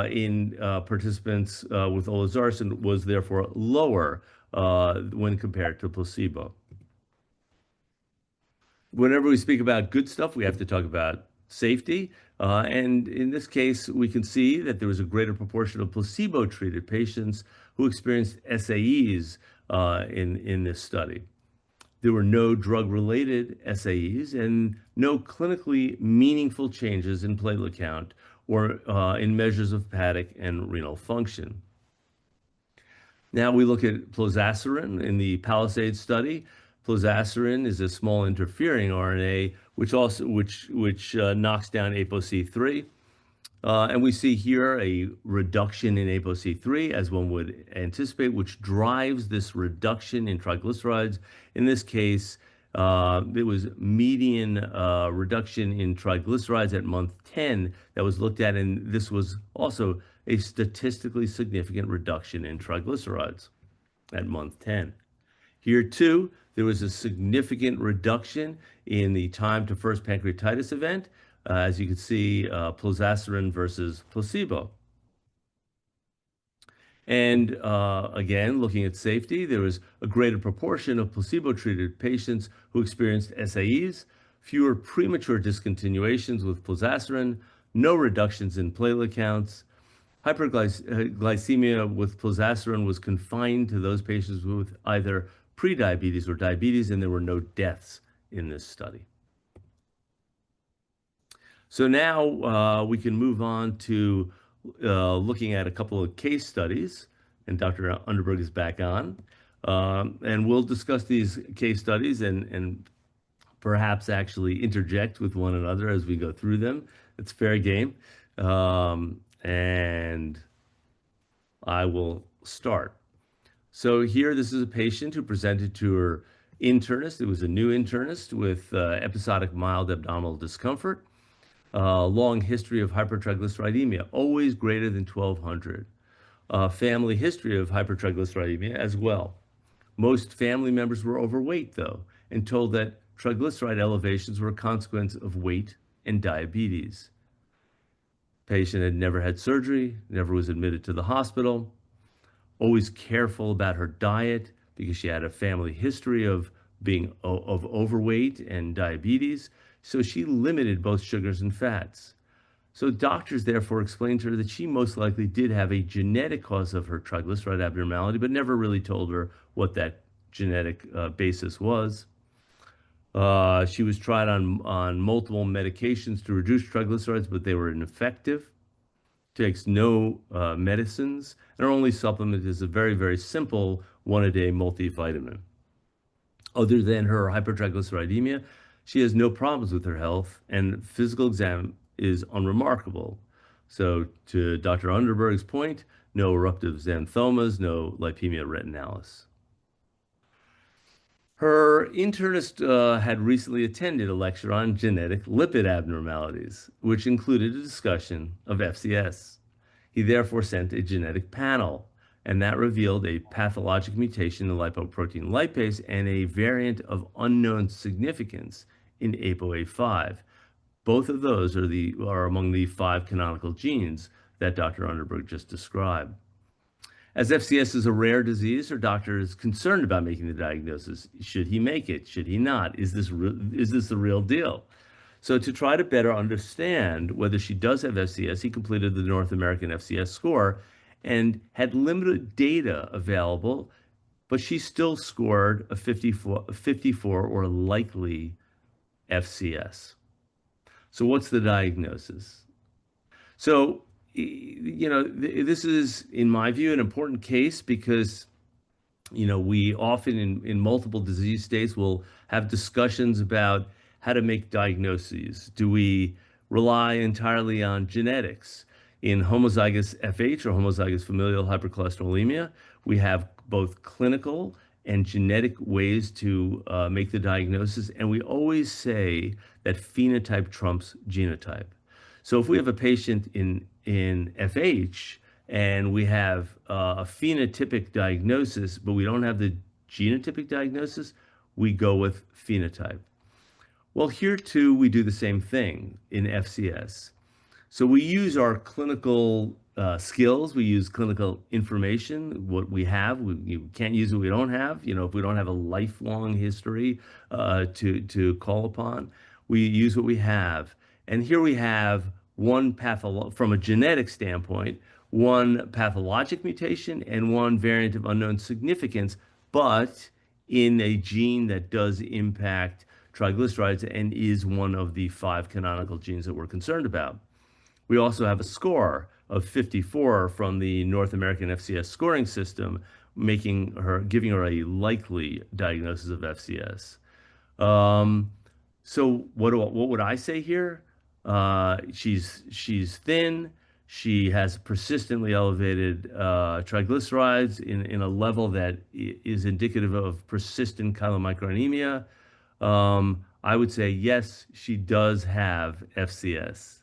in participants with olezarsen was therefore lower when compared to placebo. Whenever we speak about good stuff, we have to talk about safety. And in this case, we can see that there was a greater proportion of placebo-treated patients who experienced SAEs in this study. There were no drug-related SAEs and no clinically meaningful changes in platelet count or in measures of hepatic and renal function. Now we look at plozasiran in the PALISADE study. Plozasiran is a small interfering RNA which knocks down ApoC3. And we see here a reduction in ApoC3, as one would anticipate, which drives this reduction in triglycerides. In this case, it was median reduction in triglycerides at month 10 that was looked at, and this was also a statistically significant reduction in triglycerides at month 10. Here, too, there was a significant reduction in the time to first pancreatitis event, as you can see, plozasiran versus placebo. And again, looking at safety, there was a greater proportion of placebo-treated patients who experienced SAEs, fewer premature discontinuations with plozasiran, no reductions in platelet counts. Hyperglycemia with plozasiran was confined to those patients with either prediabetes or diabetes, and there were no deaths in this study. So now we can move on to looking at a couple of case studies, and Dr. Underberg is back on. And we'll discuss these case studies and perhaps actually interject with one another as we go through them. It's fair game. And I will start. So here, this is a patient who presented to her internist. It was a new internist with episodic mild abdominal discomfort. Long history of hypertriglyceridemia, always greater than 1200. Family history of hypertriglyceridemia as well. Most family members were overweight, though, and told that triglyceride elevations were a consequence of weight and diabetes. Patient had never had surgery, never was admitted to the hospital, always careful about her diet because she had a family history of being overweight and diabetes. So she limited both sugars and fats. So doctors therefore explained to her that she most likely did have a genetic cause of her triglyceride abnormality, but never really told her what that genetic basis was. She was tried on multiple medications to reduce triglycerides, but they were ineffective. Takes no medicines, and her only supplement is a very, very simple one-a-day multivitamin. Other than her hypertriglyceridemia, she has no problems with her health, and physical exam is unremarkable. So to Dr. Underberg's point, no eruptive xanthomas, no lipemia retinalis. Her internist had recently attended a lecture on genetic lipid abnormalities, which included a discussion of FCS. He therefore sent a genetic panel, and that revealed a pathologic mutation in lipoprotein lipase and a variant of unknown significance in ApoA5. Both of those are among the 5 canonical genes that Dr. Underberg just described. As FCS is a rare disease, her doctor is concerned about making the diagnosis. Should he make it? Should he not? Is this the real deal? So to try to better understand whether she does have FCS, he completed the North American FCS score and had limited data available, but she still scored a 54 or likely FCS. So what's the diagnosis? So, this is, in my view, an important case because, we often in multiple disease states will have discussions about how to make diagnoses. Do we rely entirely on genetics? In homozygous FH or homozygous familial hypercholesterolemia, we have both clinical and genetic ways to make the diagnosis, and we always say that phenotype trumps genotype. So if we have a patient in FH and we have a phenotypic diagnosis, but we don't have the genotypic diagnosis, we go with phenotype. Well, here too, we do the same thing in FCS. So we use our clinical skills, we use clinical information, what we have. We can't use what we don't have. If we don't have a lifelong history to call upon, we use what we have. And here we have from a genetic standpoint, one pathologic mutation and one variant of unknown significance, but in a gene that does impact triglycerides and is one of the 5 canonical genes that we're concerned about. We also have a score of 54 from the North American FCS scoring system, giving her a likely diagnosis of FCS. So what would I say here? She's thin. She has persistently elevated triglycerides in a level that is indicative of persistent chylomicronemia. I would say yes, she does have FCS.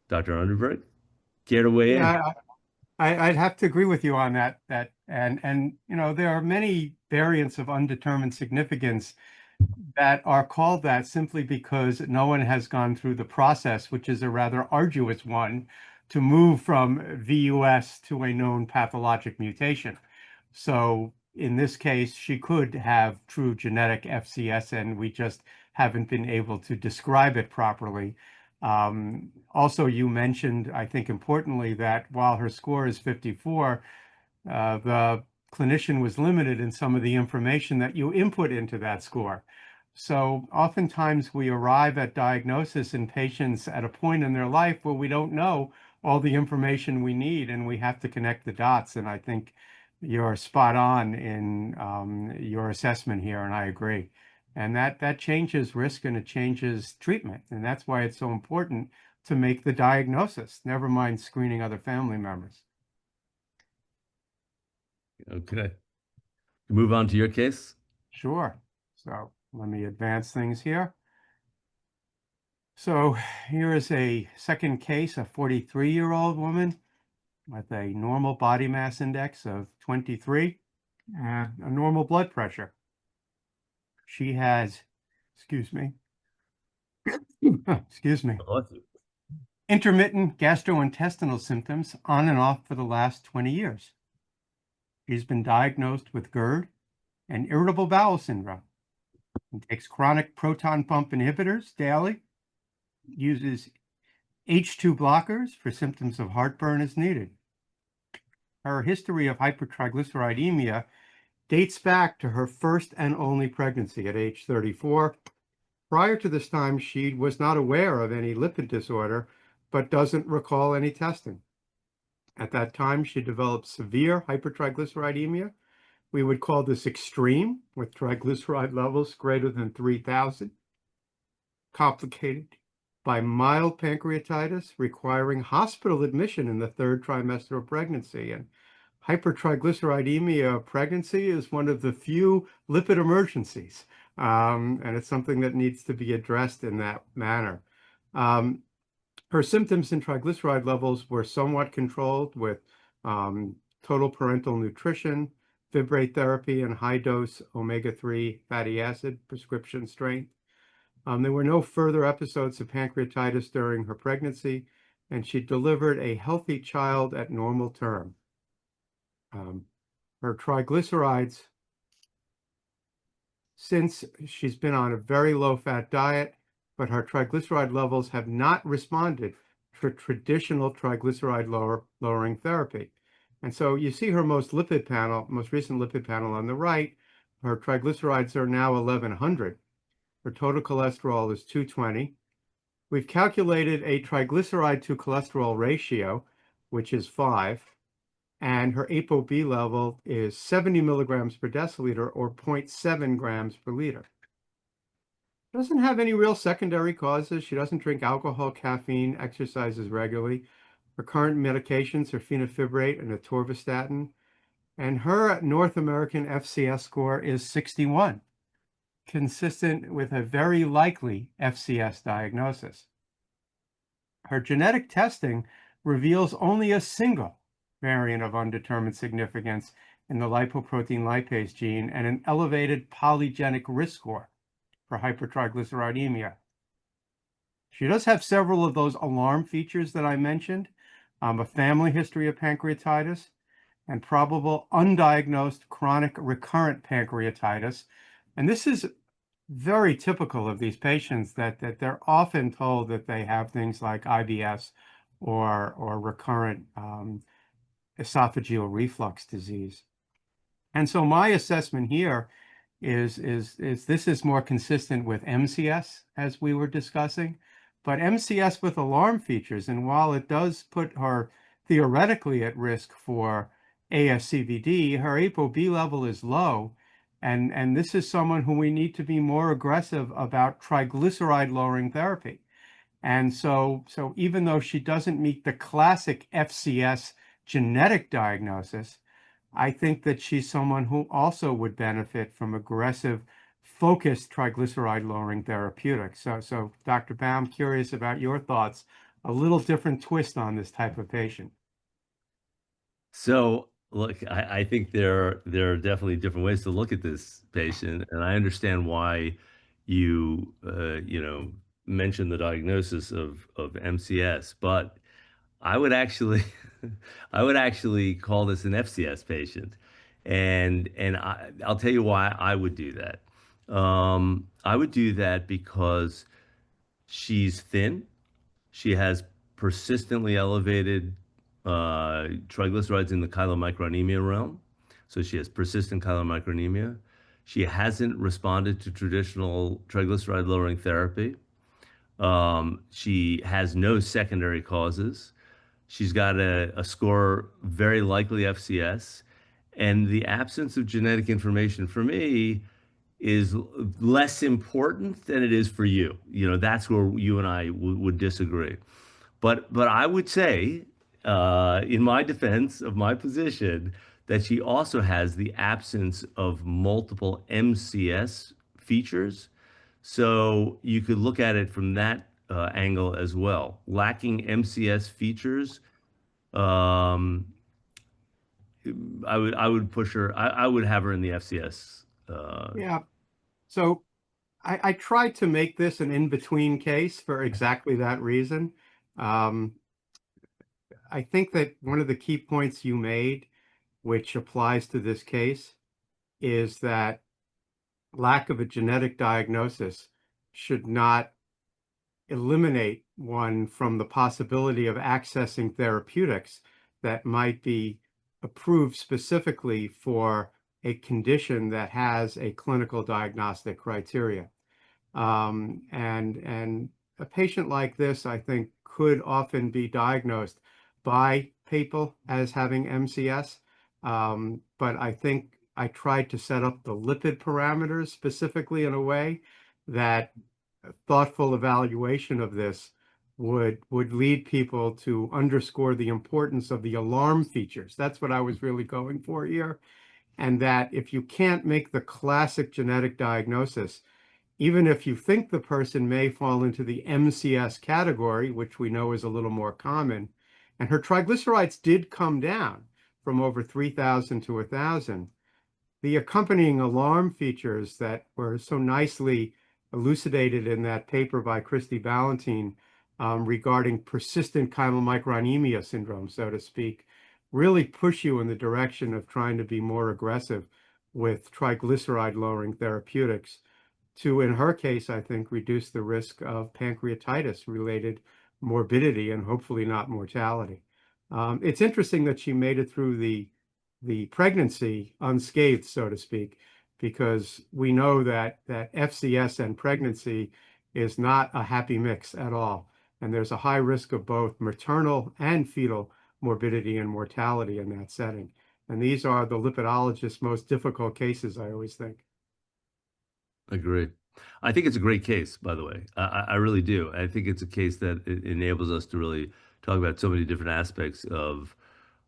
Dr. Underberg, care to weigh in? Yeah, I'd have to agree with you on that. And you know, there are many variants of undetermined significance that are called that simply because no one has gone through the process, which is a rather arduous one, to move from VUS to a known pathologic mutation. So in this case, she could have true genetic FCS, and we just haven't been able to describe it properly. Also, you mentioned, I think importantly, that while her score is 54, the clinician was limited in some of the information that you input into that score. So oftentimes we arrive at diagnosis in patients at a point in their life where we don't know all the information we need, and we have to connect the dots. And I think you're spot on in your assessment here, and I agree. And that changes risk and it changes treatment. And that's why it's so important to make the diagnosis, never mind screening other family members. Okay. Move on to your case. Sure. So let me advance things here. So here is a second case, a 43-year-old woman with a normal body mass index of 23 and a normal blood pressure. She has, excuse me, excuse me, intermittent gastrointestinal symptoms on and off for the last 20 years. She's been diagnosed with GERD and irritable bowel syndrome and takes chronic proton pump inhibitors daily, uses H2 blockers for symptoms of heartburn as needed. Her history of hypertriglyceridemia dates back to her first and only pregnancy at age 34. Prior to this time, she was not aware of any lipid disorder, but doesn't recall any testing. At that time, she developed severe hypertriglyceridemia. We would call this extreme, with triglyceride levels greater than 3,000, complicated by mild pancreatitis requiring hospital admission in the third trimester of pregnancy. And hypertriglyceridemia pregnancy is one of the few lipid emergencies, and it's something that needs to be addressed in that manner. Her symptoms and triglyceride levels were somewhat controlled with total parenteral nutrition, fibrate therapy, and high-dose omega-3 fatty acid prescription strength. There were no further episodes of pancreatitis during her pregnancy, and she delivered a healthy child at normal term. Her triglycerides, since she's been on a very low-fat diet, but her triglyceride levels have not responded to traditional triglyceride lowering therapy. And so you see her most recent lipid panel on the right. Her triglycerides are now 1,100. Her total cholesterol is 220. We've calculated a triglyceride to cholesterol ratio, which is 5, and her ApoB level is 70 milligrams per deciliter or 0.7 grams per liter. She doesn't have any real secondary causes. She doesn't drink alcohol, caffeine, exercises regularly. Her current medications are fenofibrate and atorvastatin, and her North American FCS score is 61. Consistent with a very likely FCS diagnosis. Her genetic testing reveals only a single variant of undetermined significance in the lipoprotein lipase gene and an elevated polygenic risk score for hypertriglyceridemia. She does have several of those alarm features that I mentioned, a family history of pancreatitis, and probable undiagnosed chronic recurrent pancreatitis. And this is very typical of these patients, that they're often told that they have things like IBS or recurrent esophageal reflux disease. And so my assessment here is this is more consistent with MCS, as we were discussing, but MCS with alarm features. And while it does put her theoretically at risk for ASCVD, her ApoB level is low. And this is someone who we need to be more aggressive about triglyceride lowering therapy. And so even though she doesn't meet the classic FCS genetic diagnosis, I think that she's someone who also would benefit from aggressive, focused triglyceride lowering therapeutics. So Dr. Baum, curious about your thoughts. A little different twist on this type of patient. So, look, I think there are definitely different ways to look at this patient, and I understand why you mentioned the diagnosis of MCS, but I would actually I would actually call this an FCS patient, and I'll tell you why I would do that. I would do that because she's thin. She has persistently elevated triglycerides in the chylomicronemia realm. So she has persistent chylomicronemia. She hasn't responded to traditional triglyceride lowering therapy. She has no secondary causes. She's got a score very likely FCS. And the absence of genetic information for me is less important than it is for you. That's where you and I would disagree. But I would say, in my defense of my position, that she also has the absence of multiple MCS features. So you could look at it from that angle as well. Lacking MCS features, um, I would push her. I would have her in the FCS. Yeah. So I tried to make this an in-between case for exactly that reason. Um, I think that one of the key points you made, which applies to this case, is that lack of a genetic diagnosis should not eliminate one from the possibility of accessing therapeutics that might be approved specifically for a condition that has a clinical diagnostic criteria. And a patient like this, I think, could often be diagnosed by people as having MCS. But I think I tried to set up the lipid parameters specifically in a way that thoughtful evaluation of this would lead people to underscore the importance of the alarm features. That's what I was really going for here. And that if you can't make the classic genetic diagnosis, even if you think the person may fall into the MCS category, which we know is a little more common, and her triglycerides did come down from over 3,000 to 1,000, the accompanying alarm features that were so nicely elucidated in that paper by Christy Ballantine regarding persistent chylomicronemia syndrome, so to speak, really push you in the direction of trying to be more aggressive with triglyceride lowering therapeutics to, in her case, I think, reduce the risk of pancreatitis related morbidity and hopefully not mortality. It's interesting that she made it through the pregnancy unscathed, so to speak, because we know that FCS and pregnancy is not a happy mix at all. And there's a high risk of both maternal and fetal morbidity and mortality in that setting. And these are the lipidologist's most difficult cases, I always think. Agree. I think it's a great case, by the way. I really do. I think it's a case that enables us to really talk about so many different aspects of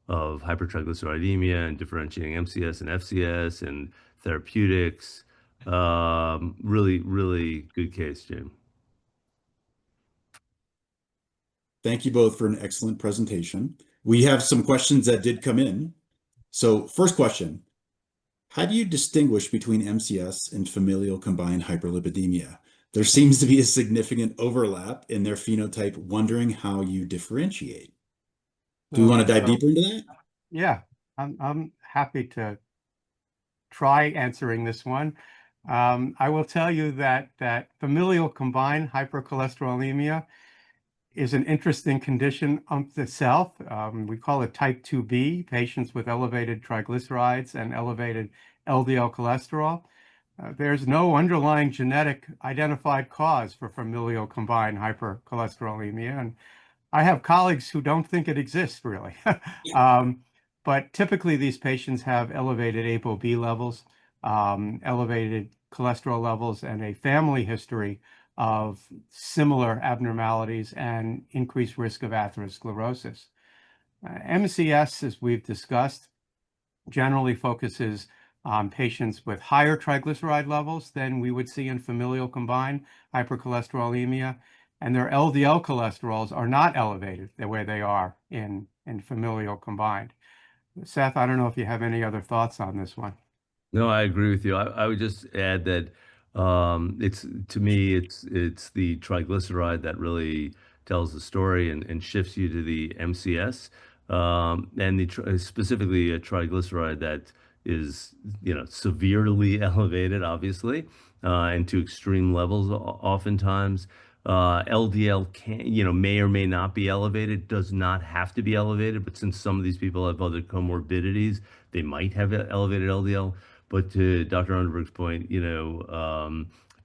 hypertriglyceridemia and differentiating MCS and FCS and therapeutics. Really, really good case, Jim. Thank you both for an excellent presentation. We have some questions that did come in. So first question, how do you distinguish between MCS and familial combined hyperlipidemia? There seems to be a significant overlap in their phenotype, wondering how you differentiate. Do we want to dive deeper into that? Yeah, I'm happy to try answering this one. I will tell you that familial combined hypercholesterolemia is an interesting condition itself. We call it type 2B, patients with elevated triglycerides and elevated LDL cholesterol. There's no underlying genetic identified cause for familial combined hypercholesterolemia. And I have colleagues who don't think it exists really. But typically these patients have elevated ApoB levels, elevated cholesterol levels, and a family history of similar abnormalities and increased risk of atherosclerosis. MCS, as we've discussed, generally focuses on patients with higher triglyceride levels than we would see in familial combined hypercholesterolemia, and their LDL cholesterols are not elevated the way they are in familial combined. Seth, I don't know if you have any other thoughts on this one. No, I agree with you. I would just add that it's to me it's the triglyceride that really tells the story and shifts you to the MCS, and specifically a triglyceride that is severely elevated, obviously, and to extreme levels oftentimes. LDL may or may not be elevated, does not have to be elevated, but since some of these people have other comorbidities, they might have elevated LDL. But to Dr. Underberg's point,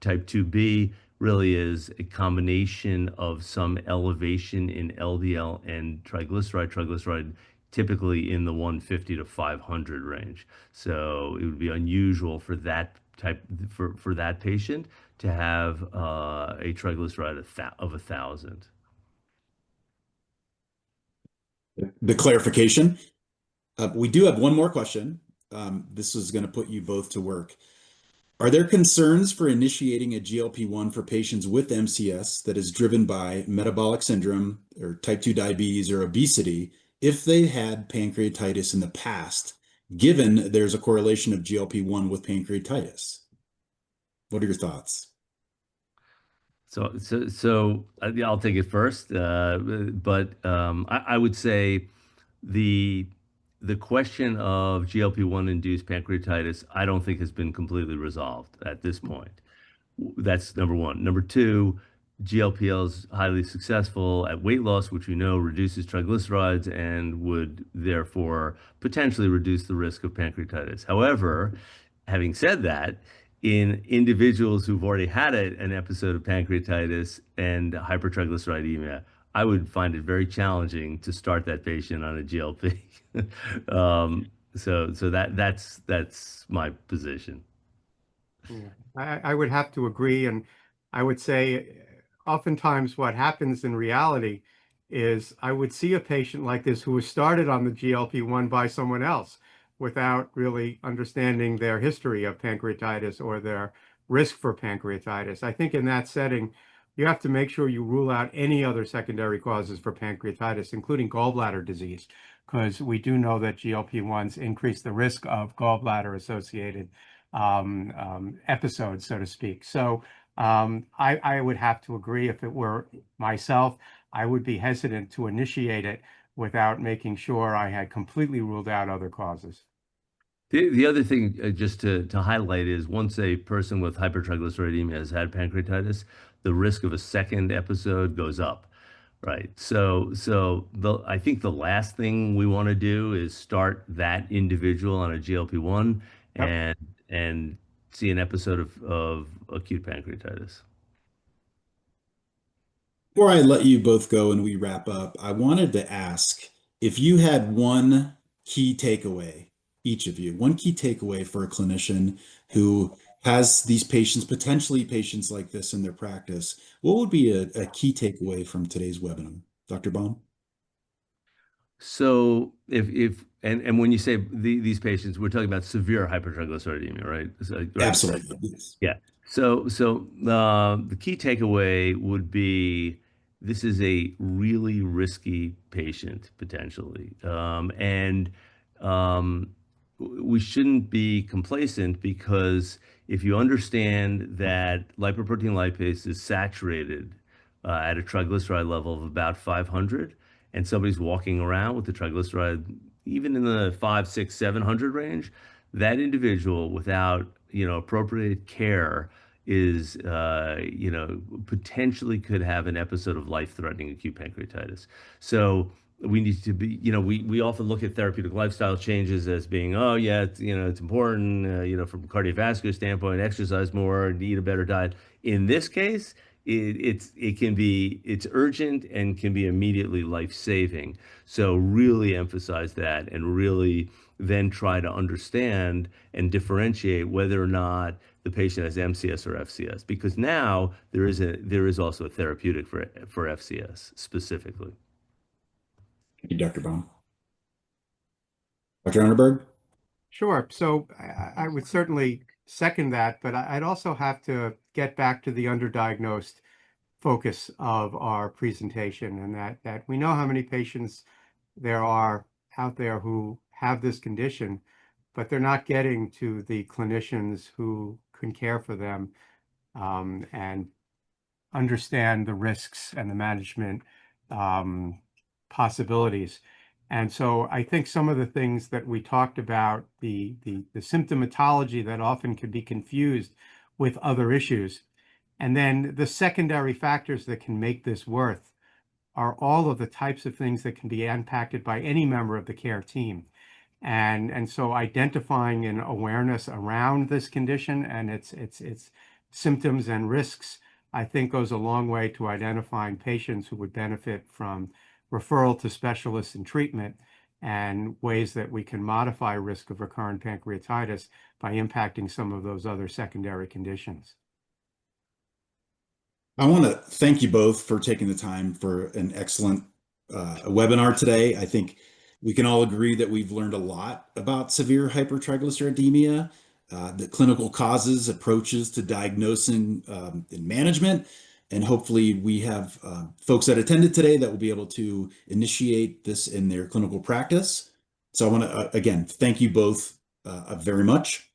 type 2B really is a combination of some elevation in LDL and triglyceride typically in the 150 to 500 range. So it would be unusual for that for that patient to have a triglyceride of 1,000. The clarification. We do have one more question. This is going to put you both to work. Are there concerns for initiating a GLP-1 for patients with MCS that is driven by metabolic syndrome or type 2 diabetes or obesity if they had pancreatitis in the past, given there's a correlation of GLP-1 with pancreatitis? What are your thoughts? So I'll take it first, but I would say the question of GLP-1 induced pancreatitis, I don't think has been completely resolved at this point. That's number one. Number two, GLP-1 is highly successful at weight loss, which we know reduces triglycerides and would therefore potentially reduce the risk of pancreatitis. However, having said that, in individuals who've already had an episode of pancreatitis and hypertriglyceridemia, I would find it very challenging to start that patient on a GLP. So that's my position. Yeah, I would have to agree, and I would say oftentimes what happens in reality is I would see a patient like this who was started on the GLP-1 by someone else without really understanding their history of pancreatitis or their risk for pancreatitis. I think in that setting, you have to make sure you rule out any other secondary causes for pancreatitis, including gallbladder disease, because we do know that GLP-1s increase the risk of gallbladder-associated episodes, so to speak. So I would have to agree. If it were myself, I would be hesitant to initiate it without making sure I had completely ruled out other causes. The other thing just to highlight is once a person with hypertriglyceridemia has had pancreatitis, the risk of a second episode goes up, right? So I think the last thing we want to do is start that individual on a GLP-1 and see an episode of acute pancreatitis. Before I let you both go and we wrap up, I wanted to ask if you had one key takeaway, each of you, one key takeaway for a clinician who has these patients, potentially patients like this in their practice, what would be a key takeaway from today's webinar? Dr. Baum? So and when you say these patients, we're talking about severe hypertriglyceridemia, right? Right? Absolutely. Yes. Yeah. So the key takeaway would be this is a really risky patient potentially, and we shouldn't be complacent because if you understand that lipoprotein lipase is saturated at a triglyceride level of about 500, and somebody's walking around with the triglyceride even in the 5, 6, 700 range, that individual without appropriate care is potentially could have an episode of life-threatening acute pancreatitis. So we need to be, we often look at therapeutic lifestyle changes as being, oh yeah, it's important, from a cardiovascular standpoint, exercise more, eat a better diet. In this case, it's urgent and can be immediately life-saving. So really emphasize that, and really then try to understand and differentiate whether or not the patient has MCS or FCS, because now there is also a therapeutic for FCS specifically. Thank you, Dr. Baum. Dr. Underberg? Sure. So I would certainly second that, but I'd also have to get back to the underdiagnosed focus of our presentation, and that we know how many patients there are out there who have this condition, but they're not getting to the clinicians who can care for them and understand the risks and the management possibilities. And so I think some of the things that we talked about, the symptomatology that often can be confused with other issues, and then the secondary factors that can make this worse, are all of the types of things that can be impacted by any member of the care team. And so identifying an awareness around this condition and its symptoms and risks, I think goes a long way to identifying patients who would benefit from referral to specialists and treatment, and ways that we can modify risk of recurrent pancreatitis by impacting some of those other secondary conditions. I want to thank you both for taking the time for an excellent webinar today. I think we can all agree that we've learned a lot about severe hypertriglyceridemia, the clinical causes, approaches to diagnosing and management, and hopefully we have folks that attended today that will be able to initiate this in their clinical practice. So I want to, again, thank you both very much.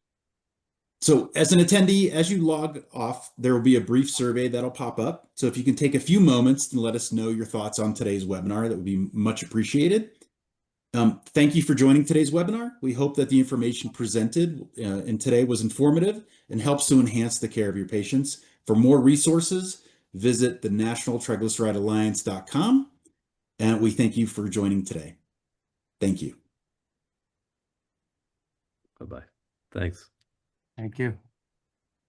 So as an attendee, as you log off, there will be a brief survey that'll pop up. So if you can take a few moments and let us know your thoughts on today's webinar, that would be much appreciated. Thank you for joining today's webinar. We hope that the information presented in today was informative and helps to enhance the care of your patients. For more resources, visit the nationaltriglyceridealliance.com. And we thank you for joining today. Thank you. Bye-bye. Thanks. Thank you.